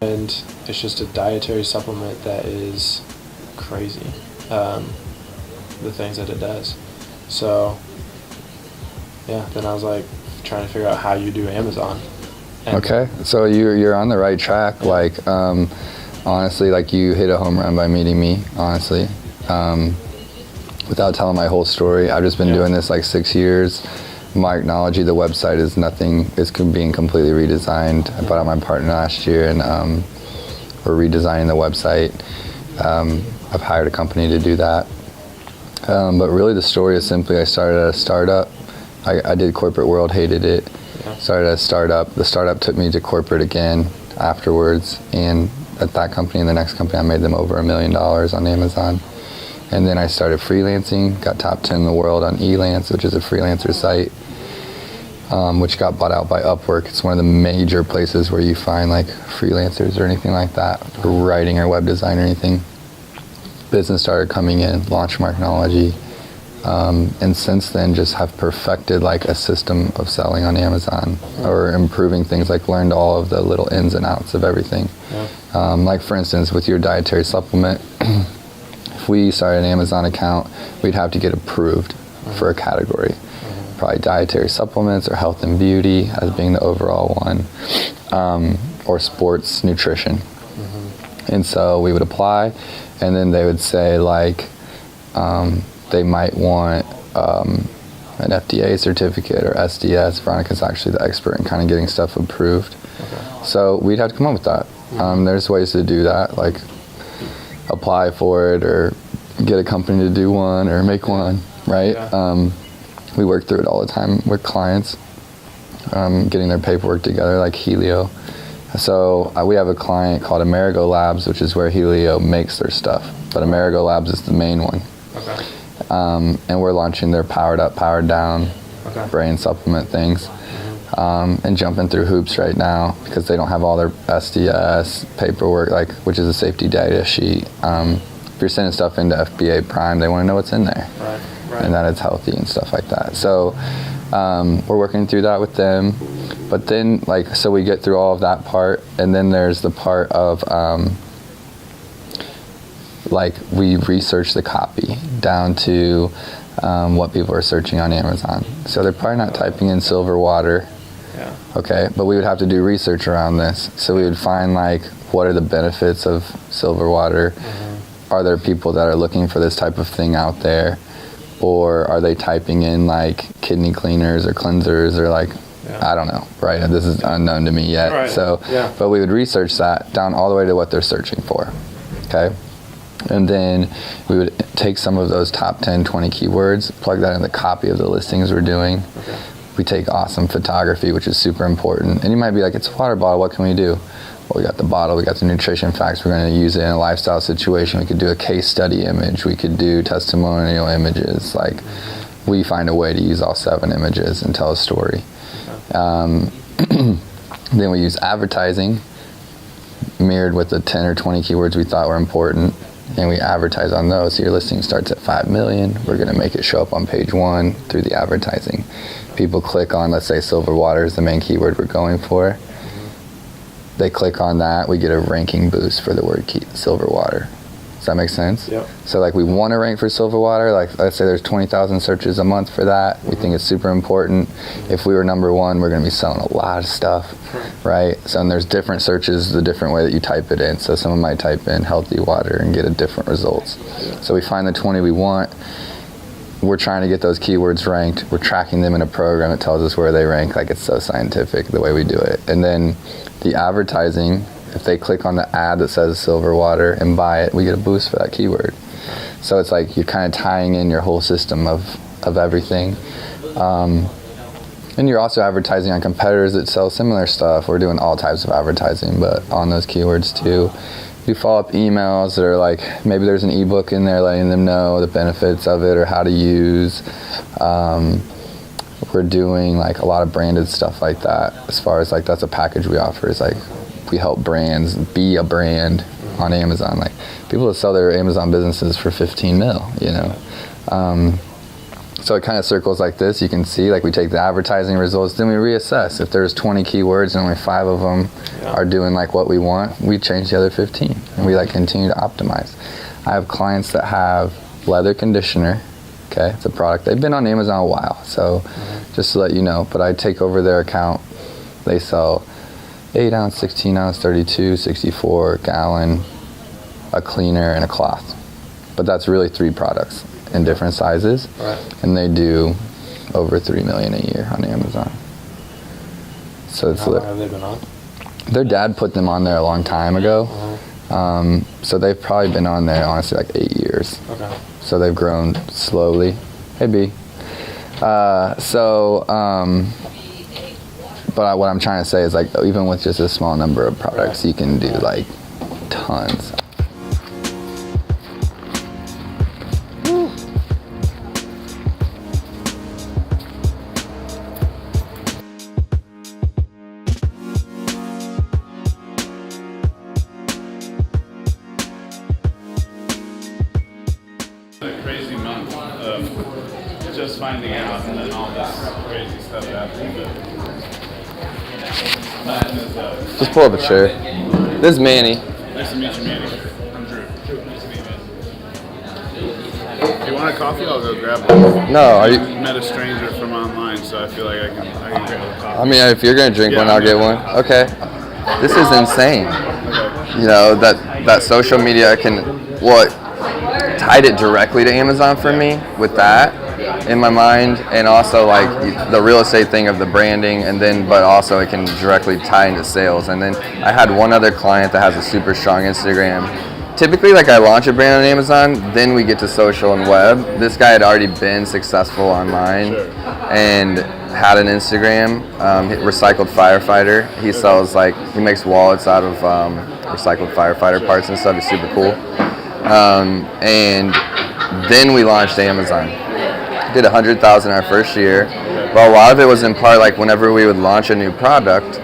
and it's just a dietary supplement that is crazy, the things that it does. So yeah, then I was like trying to figure out how you do Amazon. And okay, so you're on the right track. Yeah. Like honestly, like you hit a home run by meeting me, honestly. Without telling my whole story, I've just been doing this like 6 years. Marknology, the website is being completely redesigned. I bought out my partner last year, and we're redesigning the website. I've hired a company to do that. But really the story is simply I started at a startup. I did corporate world, hated it. Yeah. Started at a startup. The startup took me to corporate again afterwards, and at that company and the next company I made them over $1 million on Amazon. And then I started freelancing, got top 10 in the world on Elance, which is a freelancer site, which got bought out by Upwork. It's one of the major places where you find like freelancers or anything like that for writing or web design or anything. Business started coming in, launched Marknology, and since then just have perfected like a system of selling on Amazon, or improving things, like learned all of the little ins and outs of everything. Yeah. Like for instance, with your dietary supplement, if we started an Amazon account, we'd have to get approved for a category. Probably dietary supplements or health and beauty as being the overall one, or sports nutrition. And so we would apply, and then they would say like they might want an FDA certificate or SDS. Veronica's actually the expert in kind of getting stuff approved. Okay. So we'd have to come up with that. There's ways to do that, like apply for it or get a company to do one or make one, right? Yeah. We work through it all the time with clients, getting their paperwork together, like Helio. So we have a client called Amerigo Labs, which is where Helio makes their stuff, but Amerigo Labs is the main one. Okay. And we're launching their powered up, powered down brain supplement things, and jumping through hoops right now because they don't have all their SDS paperwork, like, which is a safety data sheet. If you're sending stuff into FBA Prime, they want to know what's in there, Right. and that it's healthy and stuff like that. So we're working through that with them. But then, like, so we get through all of that part, and then there's the part of like we research the copy down to what people are searching on Amazon. So they're probably not typing in silver water. Yeah. Okay, but we would have to do research around this. So we would find like, what are the benefits of silver water? Are there people that are looking for this type of thing out there? Or are they typing in like kidney cleaners or cleansers or like, I don't know, right? This is unknown to me yet. Right. So, but we would research that down all the way to what they're searching for, okay? And then we would take some of those top 10, 20 keywords, plug that in the copy of the listings we're doing. Okay. We take awesome photography, which is super important. And you might be like, it's a water bottle, what can we do? Well, we got the bottle, we got the nutrition facts, we're going to use it in a lifestyle situation. We could do a case study image, we could do testimonial images. Like, we find a way to use all 7 images and tell a story. Then we use advertising, mirrored with the 10 or 20 keywords we thought were important, and we advertise on those. So your listing starts at 5 million. We're going to make it show up on page 1 through the advertising. People click on, let's say silver water is the main keyword we're going for. They click on that, we get a ranking boost for the word silver water. Does that make sense? Yep. So like we want to rank for silver water, like let's say there's 20,000 searches a month for that. We think it's super important. If we were number 1, we're going to be selling a lot of stuff, right? So and there's different searches, the different way that you type it in. So someone might type in healthy water and get a different results. So we find the 20 we want. We're trying to get those keywords ranked. We're tracking them in a program that tells us where they rank. Like, it's so scientific the way we do it. And then the advertising, if they click on the ad that says silver water and buy it, we get a boost for that keyword. So it's like you're kind of tying in your whole system of everything. And you're also advertising on competitors that sell similar stuff. We're doing all types of advertising, but on those keywords too. Do follow-up emails that are like, maybe there's an ebook in there letting them know the benefits of it or how to use. We're doing like a lot of branded stuff like that. As far as like, that's a package we offer, is like we help brands be a brand on Amazon. Like people that sell their Amazon businesses for 15 mil, you know. So So it kind of circles like this. You can see, like, we take the advertising results, then we reassess. If there's 20 keywords and only 5 of them are doing like what we want, we change the other 15, and we like continue to optimize. I have clients that have leather conditioner. Okay, it's a product. They've been on Amazon a while, so just to let you know. But I take over their account. They sell 8 ounce, 16 ounce, 32, 64 gallon, a cleaner, and a cloth. But that's really 3 products in different sizes, and they do over $3 million a year on Amazon. So it's how long have they been on? Their dad put them on there a long time ago, so they've probably been on there honestly like 8 years. Okay. So they've grown slowly. Hey B. But what I'm trying to say is, like, even with just a small number of products, you can do like tons. A crazy month of just finding out, and then all this crazy stuff happening. Just pull up a chair. This is Manny. Nice to meet you, Manny. I'm Drew. Nice to meet you. If you want a coffee, I'll go grab one. No, are you? I met a stranger from online, so I feel like I can grab a coffee. I mean, if you're gonna drink one, I'll get one. Okay. This is insane. Okay. You know, that social media tied it directly to Amazon for me with that in my mind, and also like the real estate thing of the branding, and then but also it can directly tie into sales. And then I had one other client that has a super strong Instagram. Typically, like, I launch a brand on Amazon, then we get to social and web. This guy had already been successful online and had an Instagram. Recycled firefighter. He sells, like, he makes wallets out of recycled firefighter parts and stuff. He's super cool. And then we launched Amazon. Did 100,000 our first year, but a lot of it was in part, like, whenever we would launch a new product,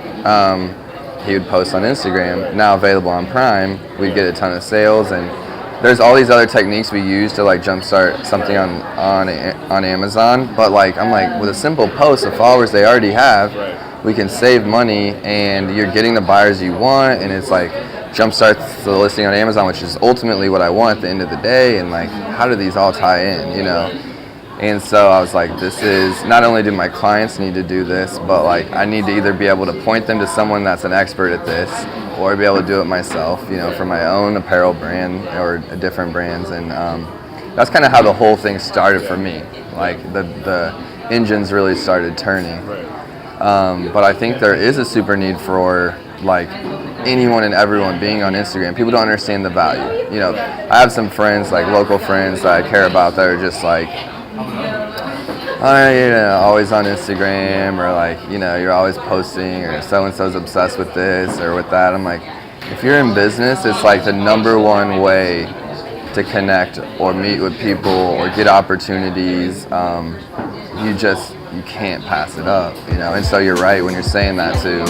he would post on Instagram, now available on Prime. We'd get a ton of sales, and there's all these other techniques we use to like jumpstart something on Amazon. But like, I'm like, with a simple post, the followers they already have, we can save money, and you're getting the buyers you want, and it's like jumpstarts the listing on Amazon, which is ultimately what I want at the end of the day. And like, how do these all tie in, you know? And so I was like, this is, not only do my clients need to do this, but like I need to either be able to point them to someone that's an expert at this, or be able to do it myself, you know, for my own apparel brand or different brands. And that's kind of how the whole thing started for me. Like the engines really started turning. But I think there is a super need for like anyone and everyone being on Instagram. People don't understand the value. You know, I have some friends, like local friends that I care about, that are just like, you know, always on Instagram, or like, you know, you're always posting, or so-and-so's obsessed with this or with that. I'm like, if you're in business, it's like the number one way to connect or meet with people or get opportunities. You can't pass it up, you know. And so you're right when you're saying that too.